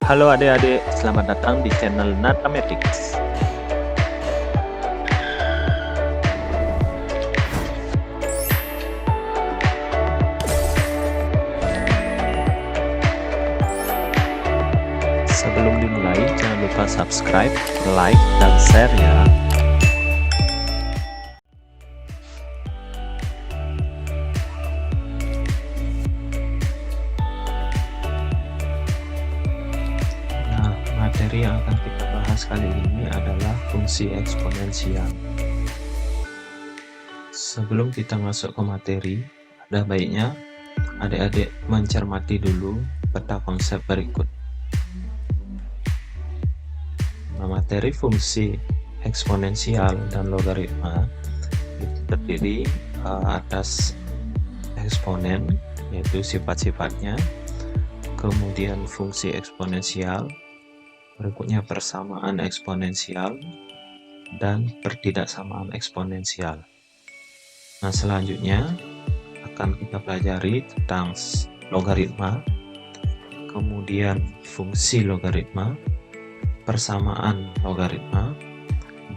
Halo adik-adik, selamat datang di channel Natamatics. Sebelum dimulai, jangan lupa subscribe, like, dan share ya. Nah, materi yang akan kita bahas kali ini adalah fungsi eksponensial. Sebelum kita masuk ke materi, ada baiknya adik-adik mencermati dulu peta konsep berikut. Nah, materi fungsi eksponensial dan logaritma itu terdiri atas eksponen, yaitu sifat-sifatnya, kemudian fungsi eksponensial, berikutnya persamaan eksponensial, dan pertidaksamaan eksponensial. Nah, selanjutnya akan kita pelajari tentang logaritma, kemudian fungsi logaritma, persamaan logaritma,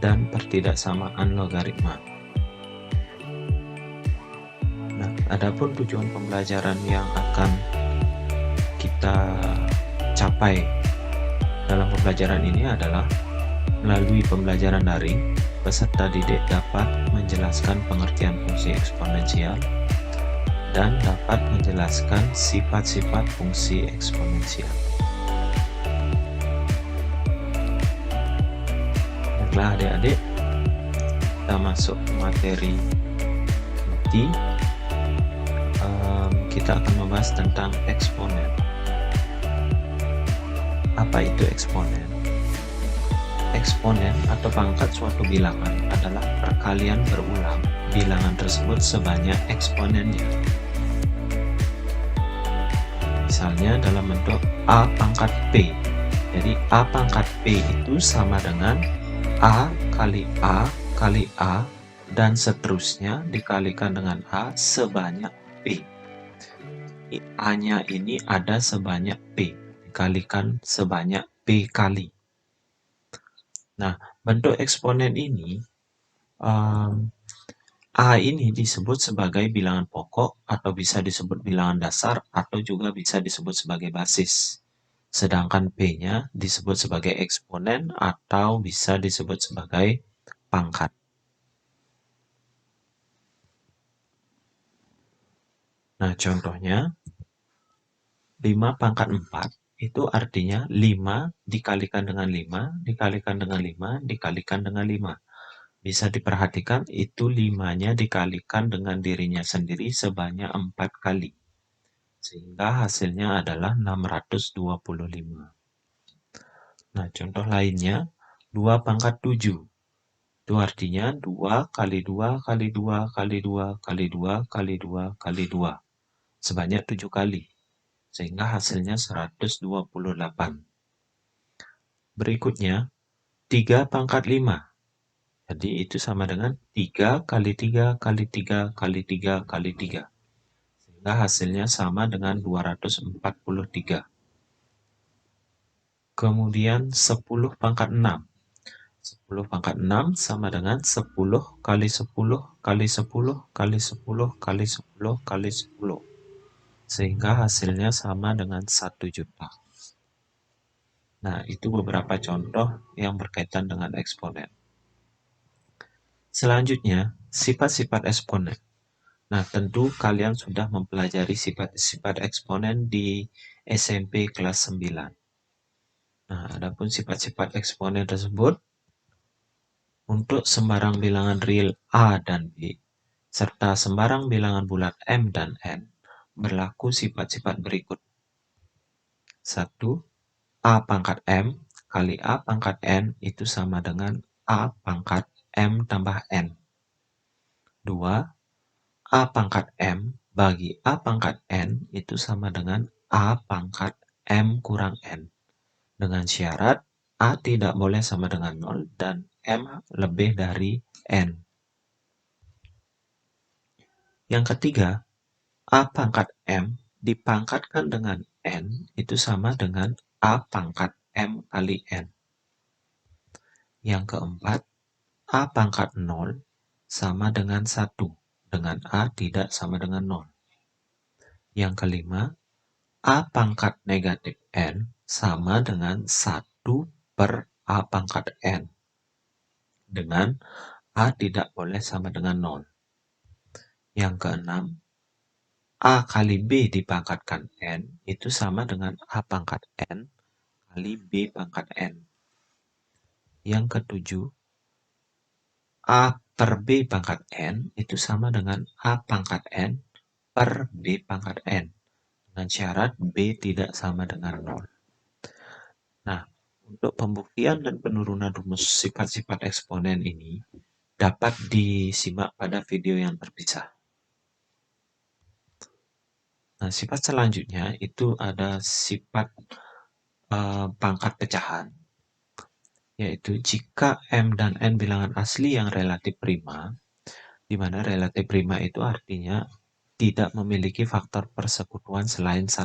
dan pertidaksamaan logaritma. Nah, adapun tujuan pembelajaran yang akan kita capai dalam pembelajaran ini adalah melalui pembelajaran daring, peserta didik dapat menjelaskan pengertian fungsi eksponensial dan dapat menjelaskan sifat-sifat fungsi eksponensial. Baiklah adik-adik, kita masuk ke materi inti. Kita akan membahas tentang eksponen. Apa itu eksponen? Eksponen atau pangkat suatu bilangan adalah perkalian berulang bilangan tersebut sebanyak eksponennya. Misalnya dalam bentuk A pangkat P. Jadi A pangkat P itu sama dengan A kali A kali A dan seterusnya dikalikan dengan A sebanyak P. A-nya ini ada sebanyak P, dikalikan sebanyak P kali. Nah, bentuk eksponen ini, A ini disebut sebagai bilangan pokok atau bisa disebut bilangan dasar atau juga bisa disebut sebagai basis. Sedangkan P-nya disebut sebagai eksponen atau bisa disebut sebagai pangkat. Nah, contohnya 5 pangkat 4 itu artinya 5 dikalikan dengan 5, dikalikan dengan 5, dikalikan dengan 5. Bisa diperhatikan itu 5-nya dikalikan dengan dirinya sendiri sebanyak 4 kali. Sehingga hasilnya adalah 625. Nah, contoh lainnya 2 pangkat 7. Itu artinya 2 kali 2 kali 2 kali 2 kali 2 kali 2 kali 2. Sebanyak 7 kali. Sehingga hasilnya 128. Berikutnya 3 pangkat 5. Jadi itu sama dengan 3 kali 3 kali 3 kali 3 kali 3. Sehingga hasilnya sama dengan 243. Kemudian 10 pangkat 6. 10 pangkat 6 sama dengan 10 kali 10 kali 10 kali 10 kali 10 kali 10. Sehingga hasilnya sama dengan 1 juta. Nah, itu beberapa contoh yang berkaitan dengan eksponen. Selanjutnya, sifat-sifat eksponen. Nah, tentu kalian sudah mempelajari sifat-sifat eksponen di SMP kelas 9. Nah, adapun sifat-sifat eksponen tersebut untuk sembarang bilangan real A dan B, serta sembarang bilangan bulat M dan N, berlaku sifat-sifat berikut. 1. A pangkat M kali A pangkat N itu sama dengan A pangkat M tambah N. 2. A pangkat M bagi A pangkat N itu sama dengan A pangkat M kurang N. Dengan syarat A tidak boleh sama dengan 0 dan M lebih dari N. Yang ketiga, A pangkat M dipangkatkan dengan N itu sama dengan A pangkat M kali N. Yang keempat, A pangkat 0 sama dengan 1, dengan A tidak sama dengan 0. Yang kelima, A pangkat negatif N sama dengan 1 per A pangkat N, dengan A tidak boleh sama dengan 0. Yang keenam, A kali B dipangkatkan N itu sama dengan A pangkat N kali B pangkat N. Yang ketujuh, A per B pangkat N itu sama dengan A pangkat N per B pangkat N, dengan syarat B tidak sama dengan 0. Nah, untuk pembuktian dan penurunan rumus sifat-sifat eksponen ini dapat disimak pada video yang terpisah. Nah, sifat selanjutnya itu ada sifat pangkat pecahan, yaitu jika M dan N bilangan asli yang relatif prima, di mana relatif prima itu artinya tidak memiliki faktor persekutuan selain 1.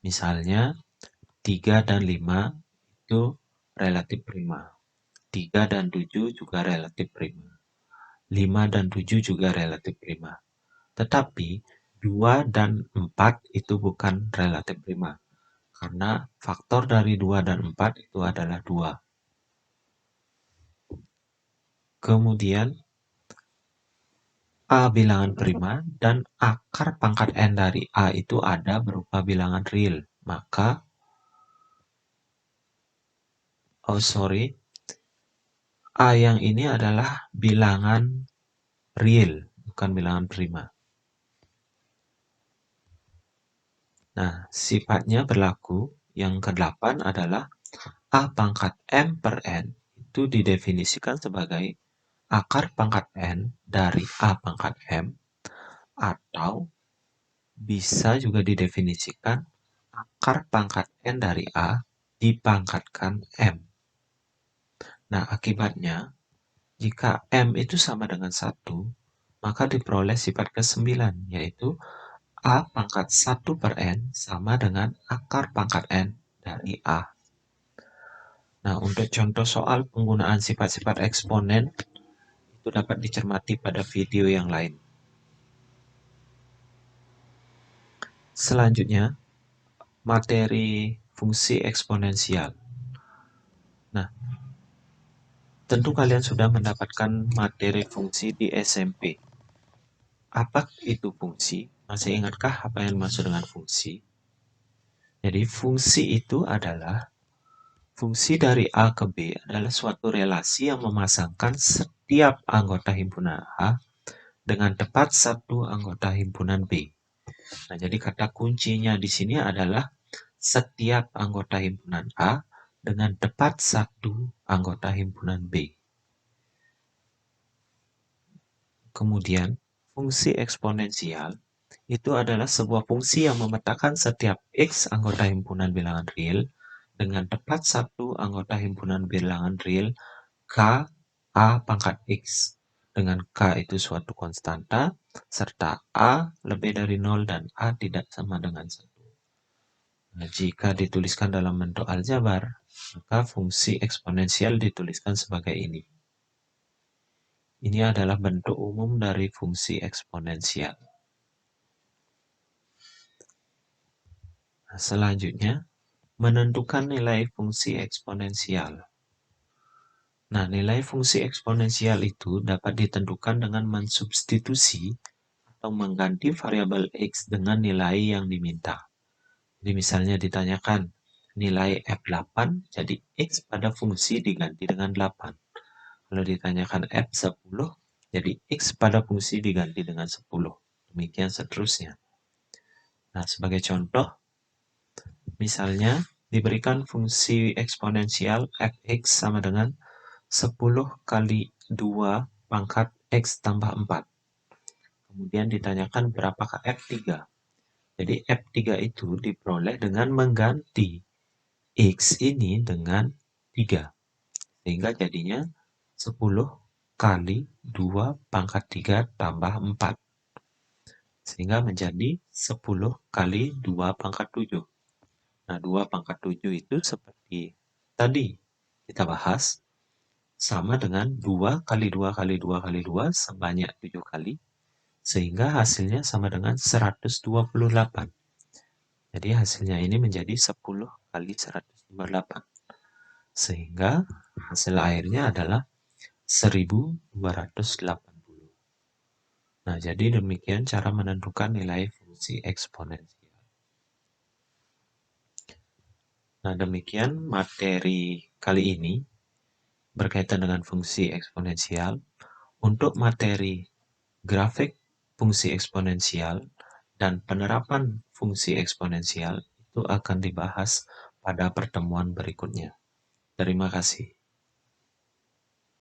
Misalnya, 3 dan 5 itu relatif prima. 3 dan 7 juga relatif prima. 5 dan 7 juga relatif prima. Tetapi 2 dan 4 itu bukan relatif prima, karena faktor dari 2 dan 4 itu adalah 2. Kemudian A bilangan prima dan akar pangkat N dari A itu ada berupa bilangan real. Maka, A yang ini adalah bilangan real, bukan bilangan prima. Nah, sifatnya berlaku. Yang ke-8 adalah A pangkat M per N itu didefinisikan sebagai akar pangkat N dari A pangkat M, atau bisa juga didefinisikan akar pangkat N dari A dipangkatkan M. Nah, akibatnya, jika M itu sama dengan 1, maka diperoleh sifat ke-9, yaitu A pangkat 1 per N sama dengan akar pangkat N dari A. Nah, untuk contoh soal penggunaan sifat-sifat eksponen, itu dapat dicermati pada video yang lain. Selanjutnya, materi fungsi eksponensial. Nah, tentu kalian sudah mendapatkan materi fungsi di SMP. Apa itu fungsi? Masih ingatkah apa yang dimaksud dengan fungsi? Jadi fungsi itu adalah fungsi dari A ke B adalah suatu relasi yang memasangkan setiap anggota himpunan A dengan tepat satu anggota himpunan B. Nah, jadi kata kuncinya di sini adalah setiap anggota himpunan A dengan tepat satu anggota himpunan B. Kemudian, fungsi eksponensial itu adalah sebuah fungsi yang memetakan setiap X anggota himpunan bilangan real dengan tepat satu anggota himpunan bilangan real K A pangkat X, dengan K itu suatu konstanta, serta A lebih dari 0 dan A tidak sama dengan 1. Nah, jika dituliskan dalam bentuk aljabar, maka fungsi eksponensial dituliskan sebagai ini. Ini adalah bentuk umum dari fungsi eksponensial. Nah, selanjutnya, menentukan nilai fungsi eksponensial. Nah, nilai fungsi eksponensial itu dapat ditentukan dengan mensubstitusi atau mengganti variabel X dengan nilai yang diminta. Jadi misalnya ditanyakan nilai F8, jadi X pada fungsi diganti dengan 8. Kalau ditanyakan F10, jadi X pada fungsi diganti dengan 10. Demikian seterusnya. Nah, sebagai contoh, misalnya diberikan fungsi eksponensial Fx sama dengan 10 kali 2 pangkat X tambah 4. Kemudian ditanyakan berapakah F3. Jadi F3 itu diperoleh dengan mengganti X ini dengan 3. Sehingga jadinya 10 kali 2 pangkat 3 tambah 4. Sehingga menjadi 10 kali 2 pangkat 7. Nah, 2 pangkat 7 itu seperti tadi kita bahas, sama dengan 2 kali 2 kali 2 kali 2 sebanyak 7 kali, sehingga hasilnya sama dengan 128. Jadi hasilnya ini menjadi 10 kali 128. Sehingga hasil akhirnya adalah 1280. Nah, jadi demikian cara menentukan nilai fungsi eksponensial. Nah, demikian materi kali ini berkaitan dengan fungsi eksponensial. Untuk materi grafik fungsi eksponensial dan penerapan fungsi eksponensial itu akan dibahas pada pertemuan berikutnya. Terima kasih.